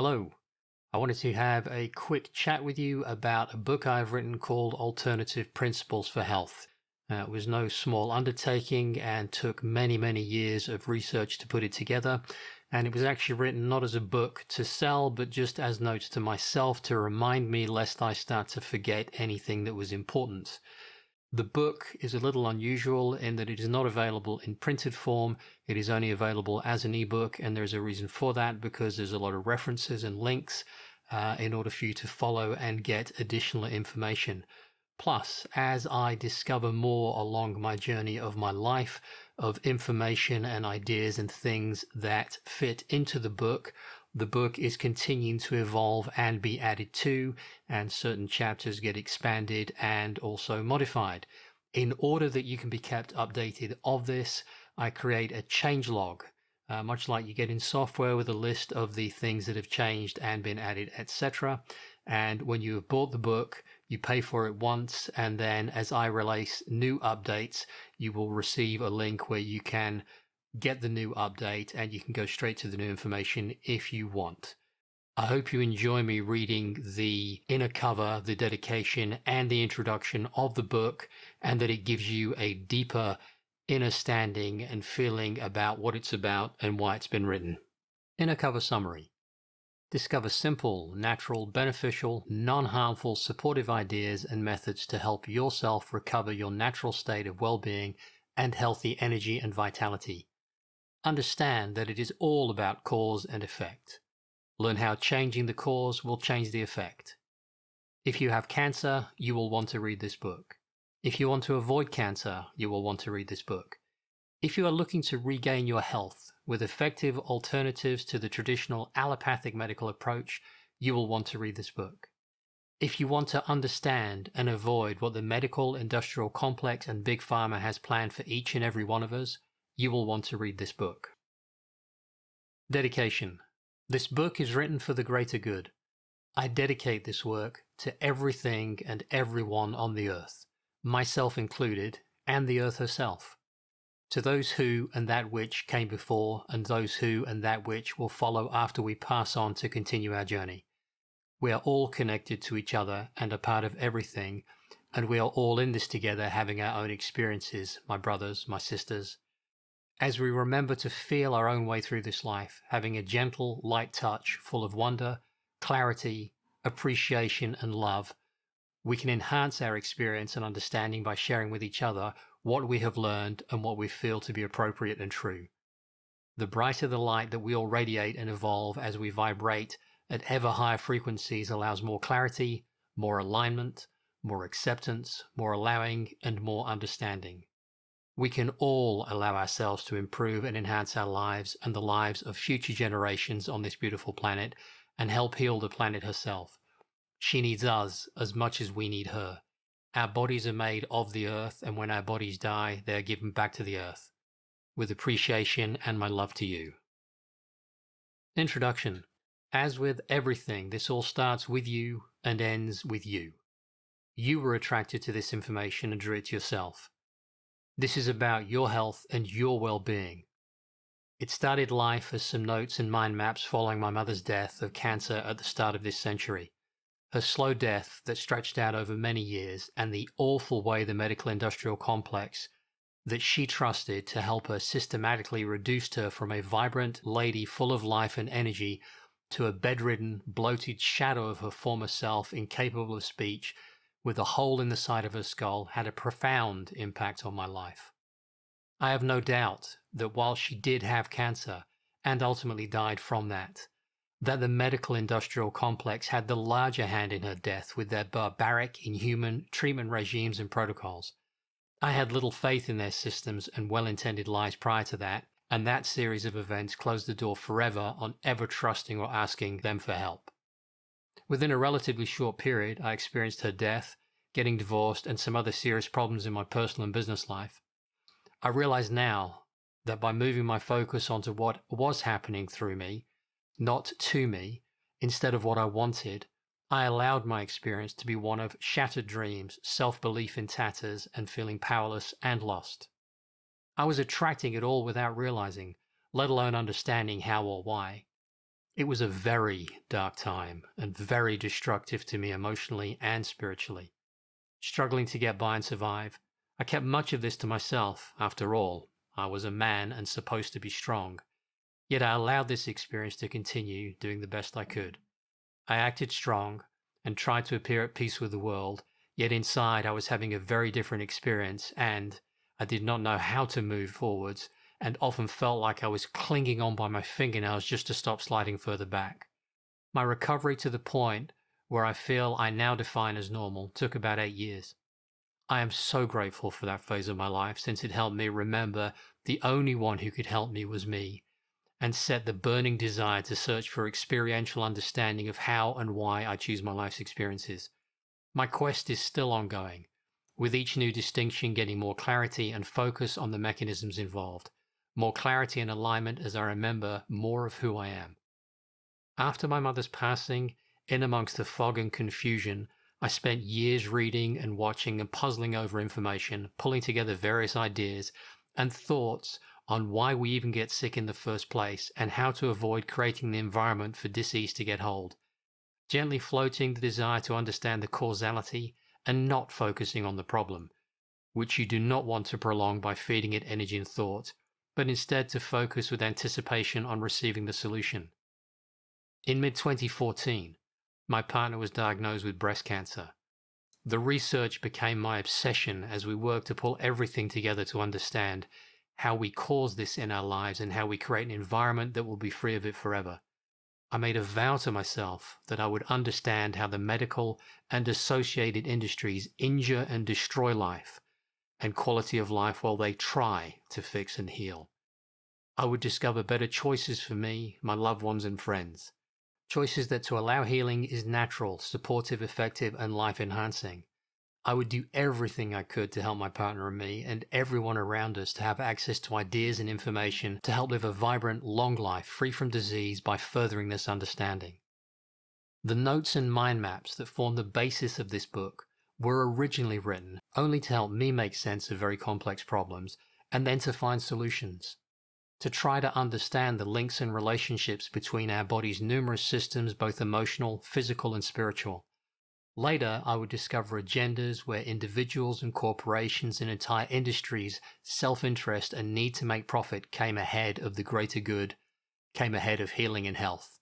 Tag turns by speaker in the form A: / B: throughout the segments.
A: Hello. I wanted to have a quick chat with you about a book I've written called Alternative Principles for Health. It was no small undertaking and took many, many years of research to put it together. And it was actually written not as a book to sell, but just as notes to myself to remind me lest I start to forget anything that was important. The book is a little unusual in that it is not available in printed form. It is only available as an ebook, and there's a reason for that because there's a lot of references and links in order for you to follow and get additional information. Plus, as I discover more along my journey of my life of information and ideas and things that fit into the book is continuing to evolve and be added to, and certain chapters get expanded and also modified. In order that you can be kept updated of this, I create a change log, much like you get in software with a list of the things that have changed and been added, etc. And when you have bought the book, you pay for it once, and then as I release new updates, you will receive a link where you can get the new update and you can go straight to the new information if you want. I hope you enjoy me reading the inner cover, the dedication, and the introduction of the book, and that it gives you a deeper inner standing and feeling about what it's about and why it's been written. Inner cover summary. Discover simple, natural, beneficial, non-harmful, supportive ideas and methods to help yourself recover your natural state of well-being and healthy energy and vitality. Understand that it is all about cause and effect. Learn how changing the cause will change the effect. If you have cancer, you will want to read this book. If you want to avoid cancer, you will want to read this book. If you are looking to regain your health with effective alternatives to the traditional allopathic medical approach, you will want to read this book. If you want to understand and avoid what the medical industrial complex and big pharma has planned for each and every one of us, you will want to read this book. Dedication. This book is written for the greater good. I dedicate this work to everything and everyone on the earth, myself included, and the earth herself. To those who and that which came before, and those who and that which will follow after we pass on to continue our journey. We are all connected to each other and a part of everything, and we are all in this together having our own experiences, my brothers, my sisters. As we remember to feel our own way through this life, having a gentle, light touch full of wonder, clarity, appreciation, and love, we can enhance our experience and understanding by sharing with each other what we have learned and what we feel to be appropriate and true. The brighter the light that we all radiate and evolve as we vibrate at ever higher frequencies allows more clarity, more alignment, more acceptance, more allowing, and more understanding. We can all allow ourselves to improve and enhance our lives and the lives of future generations on this beautiful planet and help heal the planet herself. She needs us as much as we need her. Our bodies are made of the earth, and when our bodies die, they are given back to the earth. With appreciation and my love to you. Introduction. As with everything, this all starts with you and ends with you. You were attracted to this information and drew it to yourself. This is about your health and your well-being. It started life as some notes and mind maps following my mother's death of cancer at the start of this century. Her slow death that stretched out over many years, and the awful way the medical industrial complex that she trusted to help her systematically reduced her from a vibrant lady full of life and energy to a bedridden, bloated shadow of her former self, incapable of speech, with a hole in the side of her skull, had a profound impact on my life. I have no doubt that while she did have cancer, and ultimately died from that the medical industrial complex had the larger hand in her death with their barbaric, inhuman treatment regimes and protocols. I had little faith in their systems and well-intended lies prior to that, and that series of events closed the door forever on ever trusting or asking them for help. Within a relatively short period, I experienced her death, getting divorced, and some other serious problems in my personal and business life. I realize now that by moving my focus onto what was happening through me, not to me, instead of what I wanted, I allowed my experience to be one of shattered dreams, self-belief in tatters, and feeling powerless and lost. I was attracting it all without realizing, let alone understanding how or why. It was a very dark time and very destructive to me emotionally and spiritually. Struggling to get by and survive, I kept much of this to myself. After all, I was a man and supposed to be strong. Yet I allowed this experience to continue, doing the best I could. I acted strong and tried to appear at peace with the world, yet inside I was having a very different experience and I did not know how to move forwards and often felt like I was clinging on by my fingernails just to stop sliding further back. My recovery to the point where I feel I now define as normal took about 8 years. I am so grateful for that phase of my life since it helped me remember the only one who could help me was me and set the burning desire to search for experiential understanding of how and why I choose my life's experiences. My quest is still ongoing, with each new distinction getting more clarity and focus on the mechanisms involved, more clarity and alignment as I remember more of who I am. After my mother's passing, in amongst the fog and confusion, I spent years reading and watching and puzzling over information, pulling together various ideas and thoughts on why we even get sick in the first place and how to avoid creating the environment for disease to get hold. Gently floating the desire to understand the causality and not focusing on the problem, which you do not want to prolong by feeding it energy and thought, but instead to focus with anticipation on receiving the solution. In mid-2014, my partner was diagnosed with breast cancer. The research became my obsession as we worked to pull everything together to understand how we cause this in our lives and how we create an environment that will be free of it forever. I made a vow to myself that I would understand how the medical and associated industries injure and destroy life and quality of life while they try to fix and heal. I would discover better choices for me, my loved ones and friends. Choices that to allow healing is natural, supportive, effective, and life-enhancing. I would do everything I could to help my partner and me and everyone around us to have access to ideas and information to help live a vibrant, long life free from disease by furthering this understanding. The notes and mind maps that form the basis of this book were originally written only to help me make sense of very complex problems and then to find solutions. To try to understand the links and relationships between our body's numerous systems, both emotional, physical, and spiritual. Later, I would discover agendas where individuals and corporations and entire industries' self-interest and need to make profit came ahead of the greater good, came ahead of healing and health.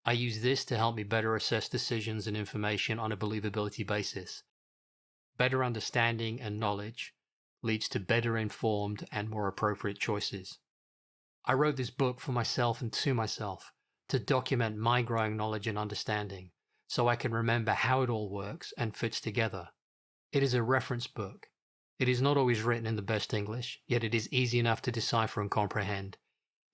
A: I use this to help me better assess decisions and information on a believability basis. Better understanding and knowledge leads to better informed and more appropriate choices. I wrote this book for myself and to myself to document my growing knowledge and understanding so I can remember how it all works and fits together. It is a reference book. It is not always written in the best English, yet it is easy enough to decipher and comprehend.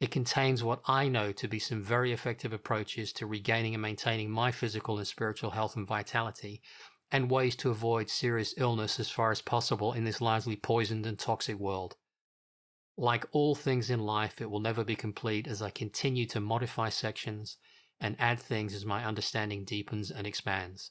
A: It contains what I know to be some very effective approaches to regaining and maintaining my physical and spiritual health and vitality, and ways to avoid serious illness as far as possible in this largely poisoned and toxic world. Like all things in life, it will never be complete as I continue to modify sections and add things as my understanding deepens and expands.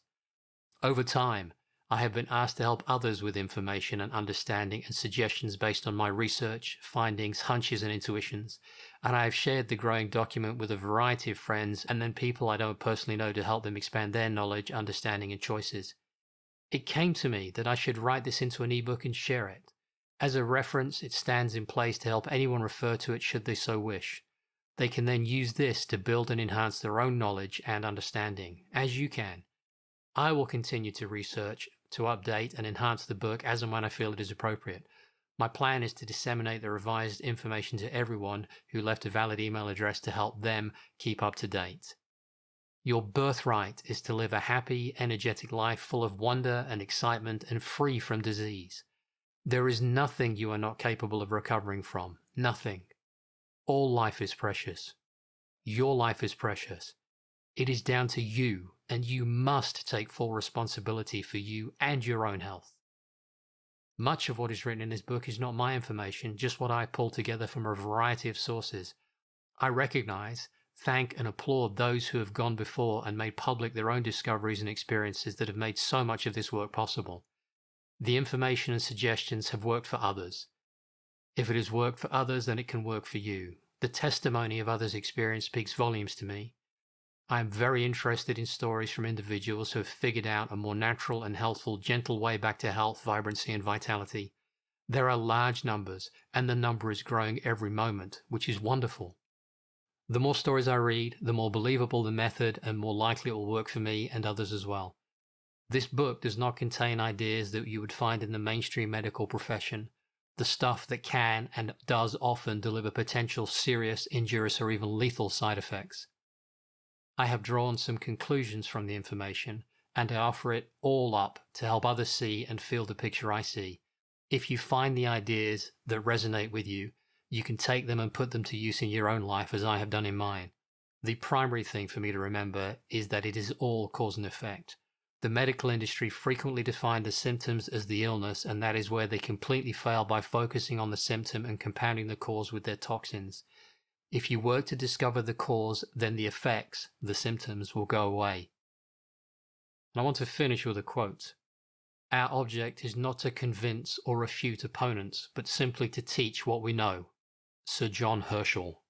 A: Over time, I have been asked to help others with information and understanding and suggestions based on my research, findings, hunches, and intuitions, and I have shared the growing document with a variety of friends and then people I don't personally know to help them expand their knowledge, understanding, and choices. It came to me that I should write this into an ebook and share it. As a reference, it stands in place to help anyone refer to it should they so wish. They can then use this to build and enhance their own knowledge and understanding, as you can. I will continue to research, to update and enhance the book as and when I feel it is appropriate. My plan is to disseminate the revised information to everyone who left a valid email address to help them keep up to date. Your birthright is to live a happy, energetic life full of wonder and excitement and free from disease. There is nothing you are not capable of recovering from. Nothing. All life is precious. Your life is precious. It is down to you, and you must take full responsibility for you and your own health. Much of what is written in this book is not my information, just what I pulled together from a variety of sources. I recognize, thank, and applaud those who have gone before and made public their own discoveries and experiences that have made so much of this work possible. The information and suggestions have worked for others. If it has worked for others, then it can work for you. The testimony of others' experience speaks volumes to me. I'm very interested in stories from individuals who have figured out a more natural and healthful, gentle way back to health, vibrancy, and vitality. There are large numbers, and the number is growing every moment, which is wonderful. The more stories I read, the more believable the method and more likely it will work for me and others as well. This book does not contain ideas that you would find in the mainstream medical profession, the stuff that can and does often deliver potential serious, injurious, or even lethal side effects. I have drawn some conclusions from the information, and I offer it all up to help others see and feel the picture I see. If you find the ideas that resonate with you, you can take them and put them to use in your own life as I have done in mine. The primary thing for me to remember is that it is all cause and effect. The medical industry frequently define the symptoms as the illness, and that is where they completely fail by focusing on the symptom and compounding the cause with their toxins. If you work to discover the cause, then the effects, the symptoms, will go away. And I want to finish with a quote. Our object is not to convince or refute opponents, but simply to teach what we know. Sir John Herschel.